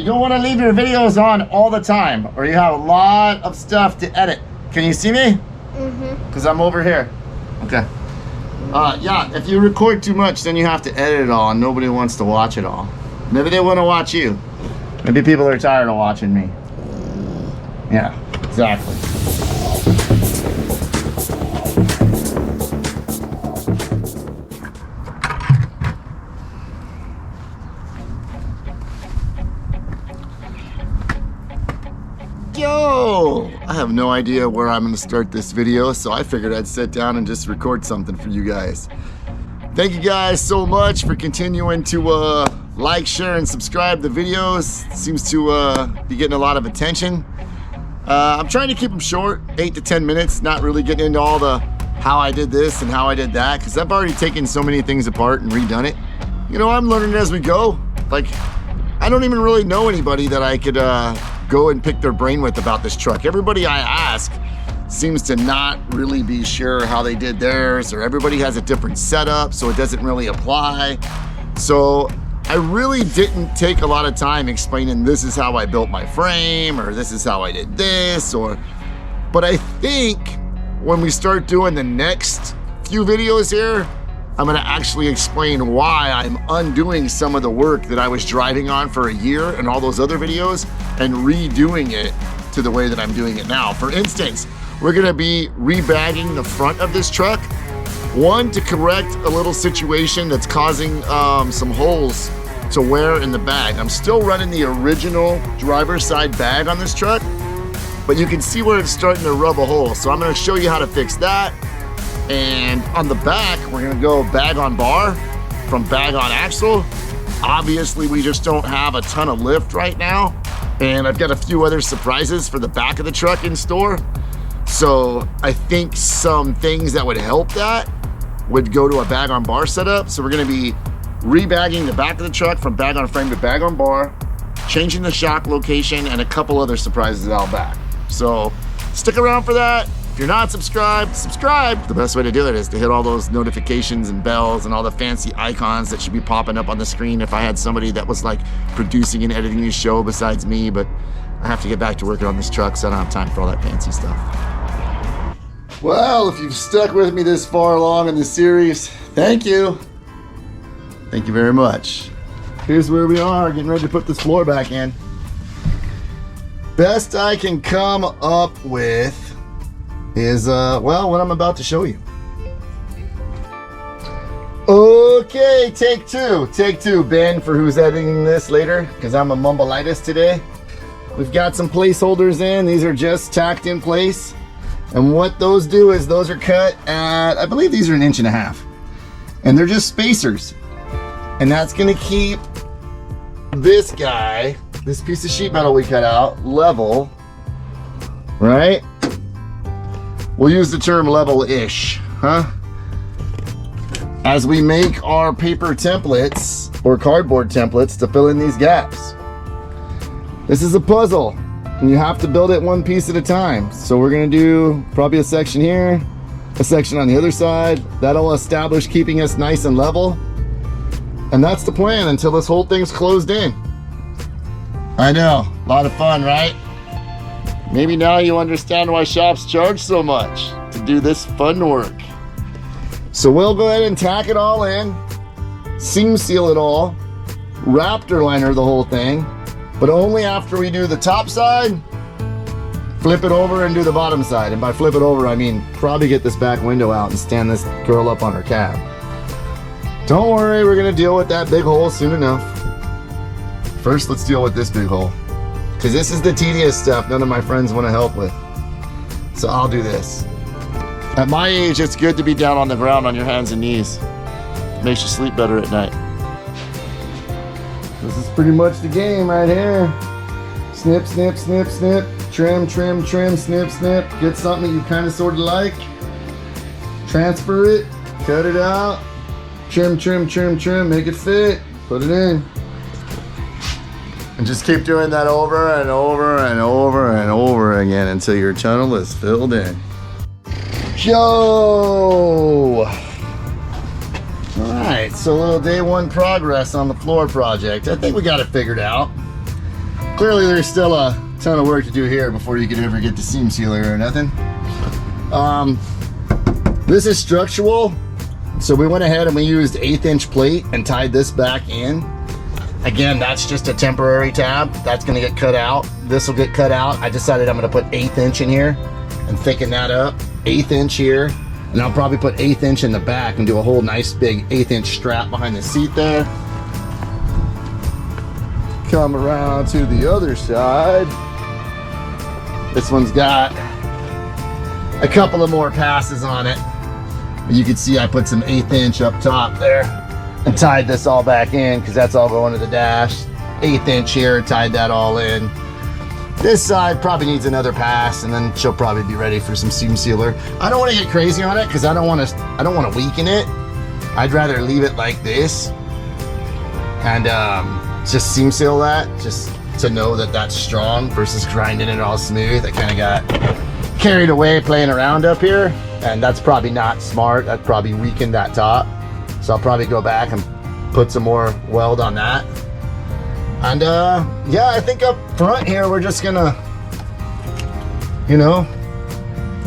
You don't want to leave your videos on all the time, or you have a lot of stuff to edit. Can you see me? Mm-hmm. Because I'm over here. Okay. Yeah, if you record too much, then you have to edit it all, and nobody wants to watch it all. Maybe they want to watch you. Maybe people are tired of watching me. Yeah, exactly. Yo! I have no idea where I'm going to start this video, so I figured I'd sit down and just record something for you guys. Thank you guys so much for continuing to like, share, and subscribe the videos. It seems to be getting a lot of attention. I'm trying to keep them short, 8 to 10 minutes, not really getting into all the how I did this and how I did that, because I've already taken so many things apart and redone it. You know, I'm learning as we go. Like, I don't even really know anybody that I could go and pick their brain with about this truck. Everybody I ask seems to not really be sure how they did theirs, or everybody has a different setup, so it doesn't really apply. So I really didn't take a lot of time explaining this is how I built my frame, or this is how I did this, but I think when we start doing the next few videos here, I'm gonna actually explain why I'm undoing some of the work that I was driving on for a year and all those other videos and redoing it to the way that I'm doing it now. For instance, we're gonna be rebagging the front of this truck. One, to correct a little situation that's causing some holes to wear in the bag. I'm still running the original driver's side bag on this truck, but you can see where it's starting to rub a hole. So I'm gonna show you how to fix that. And on the back, we're gonna go bag on bar from bag on axle. Obviously, we just don't have a ton of lift right now. And I've got a few other surprises for the back of the truck in store. So I think some things that would help that would go to a bag on bar setup. So we're gonna be rebagging the back of the truck from bag on frame to bag on bar, changing the shock location, and a couple other surprises out back. So stick around for that. If you're not subscribed, subscribe. The best way to do it is to hit all those notifications and bells and all the fancy icons that should be popping up on the screen if I had somebody that was like producing and editing the show besides me, but I have to get back to working on this truck, so I don't have time for all that fancy stuff. Well, if you've stuck with me this far along in the series, thank you. Thank you very much. Here's where we are, getting ready to put this floor back in. Best I can come up with is, well, what I'm about to show you. Okay, take two. Take two, Ben, for who's editing this later, because I'm a mumbleitis today. We've got some placeholders in. These are just tacked in place. And what those do is those are cut at, I believe these are 1.5 inches. And they're just spacers. And that's gonna keep this guy, this piece of sheet metal we cut out, level, right? We'll use the term level-ish, huh? As we make our paper templates or cardboard templates to fill in these gaps. This is a puzzle, and you have to build it one piece at a time. So we're gonna do probably a section here, a section on the other side. That'll establish keeping us nice and level. And that's the plan until this whole thing's closed in. I know, a lot of fun, right? Maybe now you understand why shops charge so much to do this fun work. So we'll go ahead and tack it all in, seam seal it all, Raptor liner the whole thing, but only after we do the top side, flip it over and do the bottom side. And by flip it over, I mean probably get this back window out and stand this girl up on her cab. Don't worry, we're gonna deal with that big hole soon enough. First, let's deal with this big hole, because this is the tedious stuff none of my friends want to help with. So I'll do this. At my age, it's good to be down on the ground on your hands and knees. It makes you sleep better at night. This is pretty much the game right here. Snip, snip, snip, snip. Trim, trim, trim, snip, snip. Get something that you kind of sort of like. Transfer it, cut it out. Trim, trim, trim, trim, make it fit. Put it in. And just keep doing that over and over and over and over again until your tunnel is filled in. Yo! Alright, so a little day one progress on the floor project. I think we got it figured out. Clearly there's still a ton of work to do here before you could ever get the seam sealer or nothing. This is structural, so we went ahead and we used 1/8 inch plate and tied this back in. Again, that's just a temporary tab. That's gonna get cut out. This will get cut out. I decided I'm gonna put 1/8 inch in here and thicken that up. 1/8 inch here, and I'll probably put 1/8 inch in the back and do a whole nice big 1/8 inch strap behind the seat there. Come around to the other side. This one's got a couple of more passes on it. You can see I put some 1/8 inch up top there and tied this all back in because that's all going to the dash. 1/8 inch here, tied that all in. This side probably needs another pass, and then she'll probably be ready for some seam sealer. I don't want to get crazy on it because I don't want to weaken it. I'd rather leave it like this and just seam seal that, just to know that that's strong versus grinding it all smooth. I kind of got carried away playing around up here, and that's probably not smart. That probably weakened that top. So I'll probably go back and put some more weld on that. And yeah, I think up front here, we're just gonna, you know,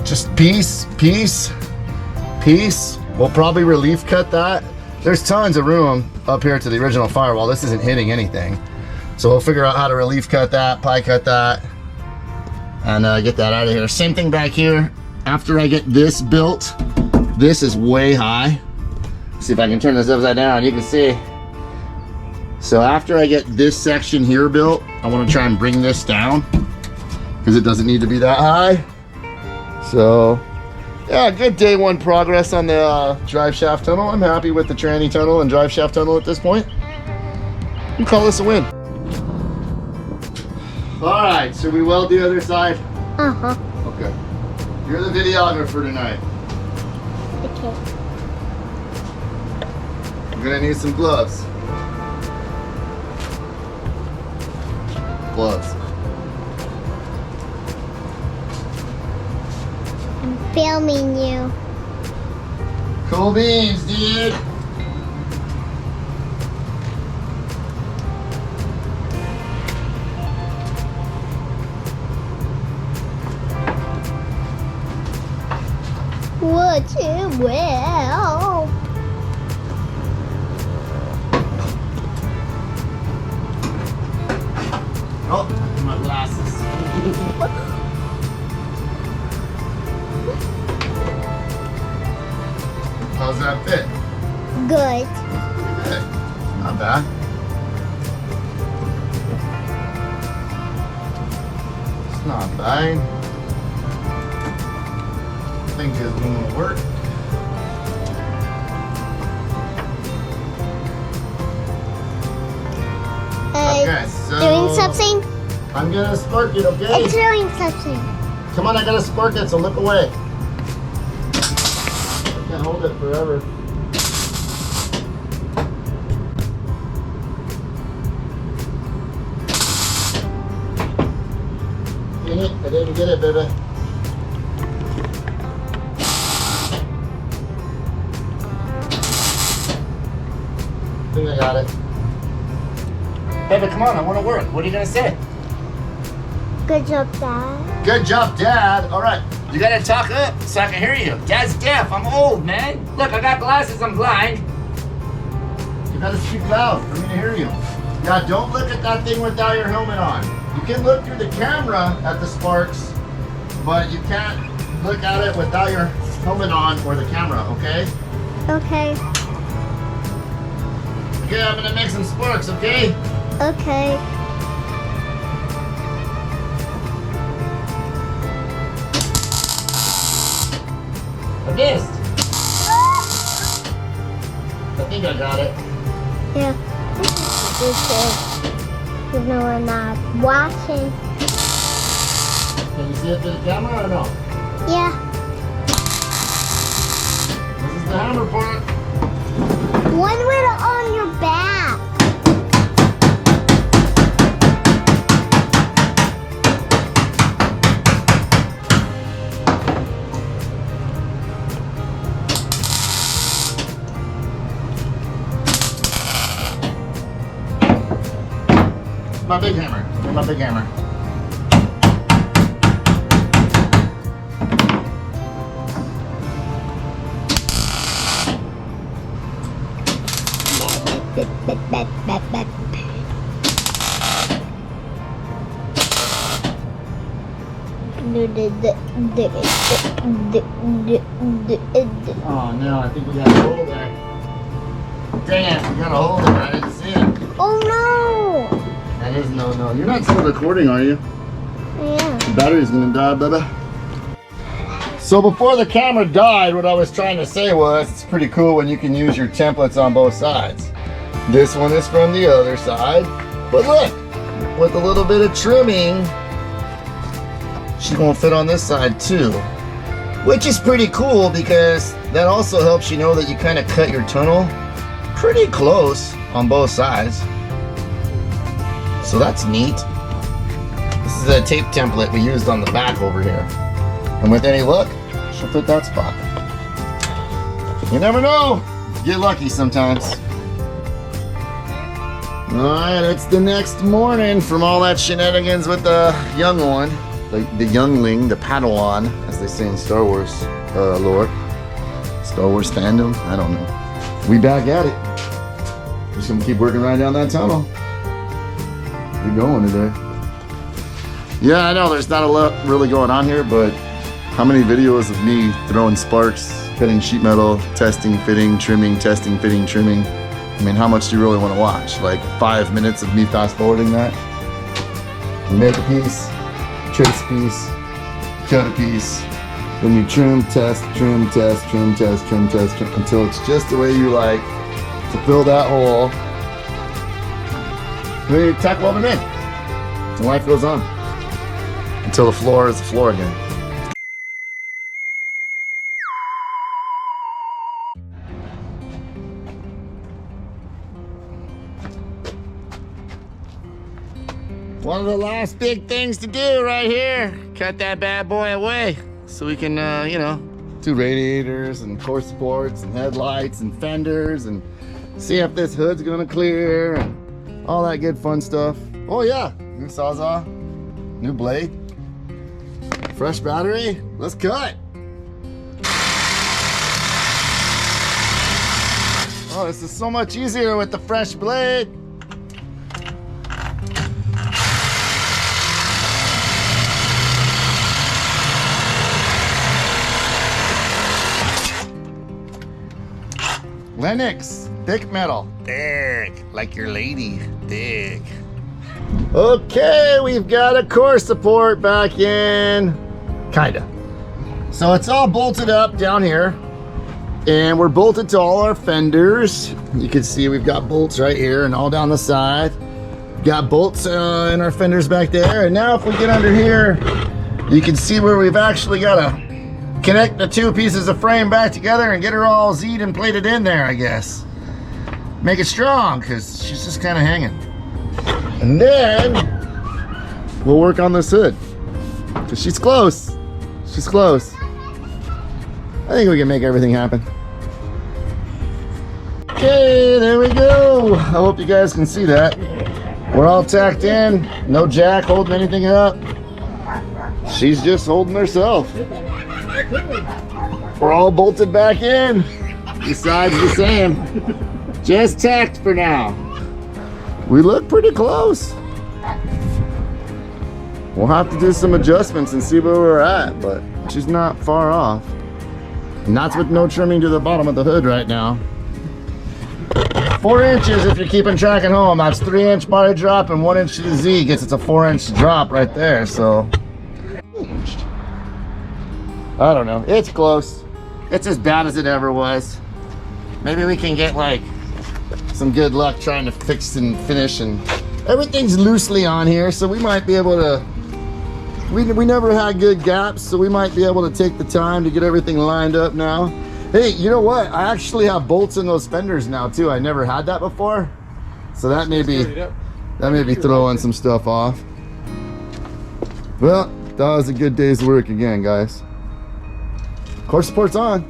just piece. We'll probably relief cut that. There's tons of room up here to the original firewall. This isn't hitting anything. So we'll figure out how to relief cut that, pie cut that, and get that out of here. Same thing back here. After I get this built, this is way high. See if I can turn this upside down, you can see. So after I get this section here built, I want to try and bring this down because it doesn't need to be that high. So yeah, good day one progress on the drive shaft tunnel. I'm happy with the tranny tunnel and drive shaft tunnel at this point. We call this a win. All right, should we weld the other side? Uh-huh. Okay. You're the videographer tonight. Okay. You're gonna need some gloves. Gloves. I'm filming you. Cool beans, dude. What you will. Oh, my glasses. How's that fit? Good. Good. Not bad. It's not bad. I think it's gonna work. Okay, so Doing something? I'm gonna spark it, okay? It's doing something. Come on, I gotta spark it, so look away. I can't hold it forever. Dang it, I didn't get it, baby. I think I got it. Baby, come on, I want to work. What are you gonna say? Good job, Dad. Good job, Dad. All right, you gotta talk up so I can hear you. Dad's deaf. I'm old, man. Look, I got glasses. I'm blind. You gotta speak loud for me to hear you. Yeah, don't look at that thing without your helmet on. You can look through the camera at the sparks, but you can't look at it without your helmet on or the camera, okay? Okay. Okay, I'm gonna make some sparks, okay? Okay. I missed. I think I got it. Yeah. You should. Even though we're not watching. Can you see it through the camera or no? Yeah. This is the hammer part. One with it on your back. My big hammer. Get my big hammer. Oh no, I think we got a hole there. Dang it, we got a hole there. I didn't see it. Oh no! That is no. You're not still recording, are you? Yeah. The battery's gonna die, baby. So before the camera died, what I was trying to say was, it's pretty cool when you can use your templates on both sides. This one is from the other side, but look, with a little bit of trimming, she won't fit on this side too. Which is pretty cool because that also helps you know that you kind of cut your tunnel pretty close on both sides. So that's neat. This is a tape template we used on the back over here. And with any luck, she'll fit that spot. You never know. Get lucky sometimes. Alright, it's the next morning from all that shenanigans with the young one. The youngling, the Padawan, as they say in Star Wars lore. Star Wars fandom, I don't know. We back at it. Just gonna keep working right down that tunnel. We're going today. Yeah, I know there's not a lot really going on here, but how many videos of me throwing sparks, cutting sheet metal, testing, fitting, trimming, testing, fitting, trimming? I mean, how much do you really want to watch? Like 5 minutes of me fast forwarding that? You make a piece, trace a piece, cut a piece, then you trim, test, trim, test, trim, test, trim, test, trim, until it's just the way you like to fill that hole. Then you tack weld it in. And life goes on. Until the floor is the floor again. One of the last big things to do right here. Cut that bad boy away so we can, you know, do radiators and core supports and headlights and fenders and see if this hood's gonna clear and all that good fun stuff. Oh yeah, new sawzall, new blade, fresh battery. Let's cut. Oh, this is so much easier with the fresh blade. Lennox, thick metal. Thick, like your lady, thick. Okay, we've got a core support back in. Kinda. So it's all bolted up down here. And we're bolted to all our fenders. You can see we've got bolts right here and all down the side. Got bolts in our fenders back there. And now if we get under here, you can see where we've actually got to connect the two pieces of frame back together and get her all Z'd and plated in there, I guess. Make it strong, because she's just kind of hanging. And then we'll work on this hood, because she's close. She's close. I think we can make everything happen. Okay, there we go. I hope you guys can see that. We're all tacked in. No jack holding anything up. She's just holding herself. We're all bolted back in. Besides the same. Just tacked for now. We look pretty close. We'll have to do some adjustments and see where we're at, but she's not far off. And that's with no trimming to the bottom of the hood right now. 4 inches if you're keeping track at home. That's 3-inch body drop and 1 inch to the Z. Gets it's a 4-inch drop right there, so. I don't know, it's close. It's as bad as it ever was. Maybe we can get like some good luck trying to fix and finish, and everything's loosely on here, so we might be able to, we never had good gaps, so we might be able to take the time to get everything lined up now. Hey, you know what? I actually have bolts in those fenders now too. I never had that before. So that may be throwing some stuff off. Well, that was a good day's work again, guys. Core support's on.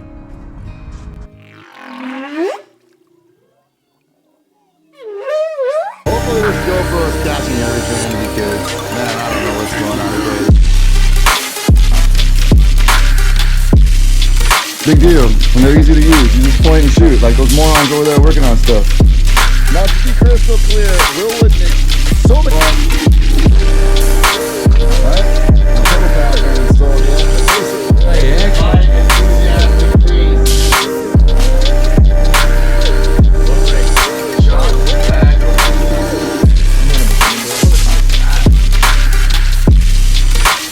Hopefully this GoPro is catching everything, because Big deal. And they're easy to use. You just point and shoot, like those morons over there working on stuff. Now to be crystal clear, we'll admit so many